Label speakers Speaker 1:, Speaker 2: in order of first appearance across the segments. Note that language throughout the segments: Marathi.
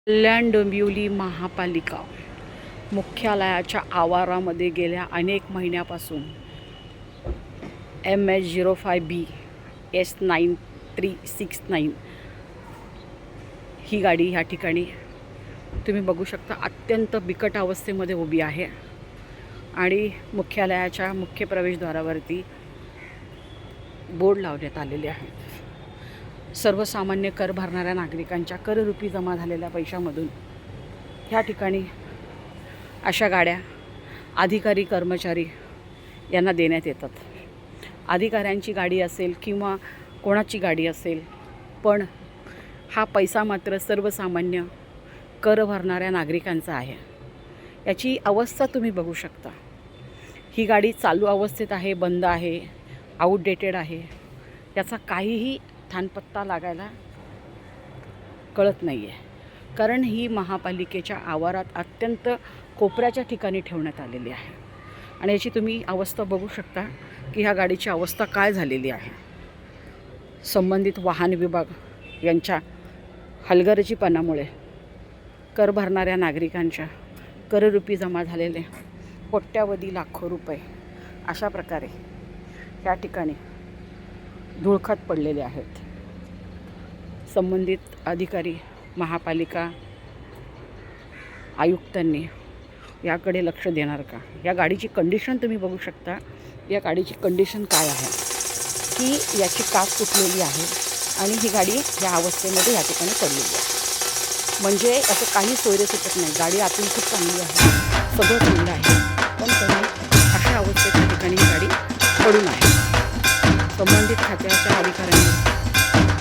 Speaker 1: कल्याण डोंबिवली महापालिका मुख्यालयाच्या आवारामध्ये गेल्या अनेक महिन्यापासून MS05B S9369 ही गाडी ह्या ठिकाणी तुम्ही बघू शकता अत्यंत बिकट अवस्थेमध्ये उभी आहे आणि मुख्यालयाच्या मुख्य प्रवेशद्वारावरती बोर्ड लावण्यात आलेले आहेत। सर्वसामान्य कर भरणाऱ्या नागरिकांच्या कररूपी जमा झालेल्या पैशामधून ह्या ठिकाणी अशा गाड्या अधिकारी कर्मचारी यांना देण्यात येतात। अधिकाऱ्यांची गाडी असेल किंवा कोणाची गाडी असेल, पण हा पैसा मात्र सर्वसामान्य कर भरणाऱ्या नागरिकांचा आहे। याची अवस्था तुम्ही बघू शकता। ही गाडी चालू अवस्थेत आहे, बंद आहे, आउटडेटेड आहे, याचा काहीही थानपत्ता लागायला कळत नाही आहे। कारण ही महापालिकेच्या आवारात अत्यंत कोपऱ्याच्या ठिकाणी ठेवण्यात आलेली आहे आणि याची तुम्ही अवस्था बघू शकता की ह्या गाडीची अवस्था काय झालेली आहे। संबंधित वाहन विभाग यांच्या हलगर्जीपणामुळे कर भरणाऱ्या नागरिकांच्या कररूपी जमा झालेले कोट्यावधी लाखो रुपये अशा प्रकारे या ठिकाणी धुळखत पडलेले आहेत। संबंधित अधिकारी महापालिका आयुक्तांनी याकडे लक्ष देणार का? या गाडीची कंडिशन तुम्ही बघू शकता। या गाडीची कंडिशन काय आहे की याची काच तुटलेली आहे आणि ही गाडी या अवस्थेमध्ये या ठिकाणी पडलेली आहे। म्हणजे असं काही सोयरे सुटत नाही। गाडी आतून खूप चांगली आहे, सगळं चांगलं आहे, पण तरी अशा अवस्थेत या ठिकाणी ही गाडी पडून आहे। संबंधित खात्याच्या अधिकाऱ्यांनी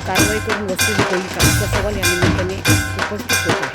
Speaker 1: कारवाई करून वस्तू होईल का असा सवाल या निमित्ताने उपस्थित होता।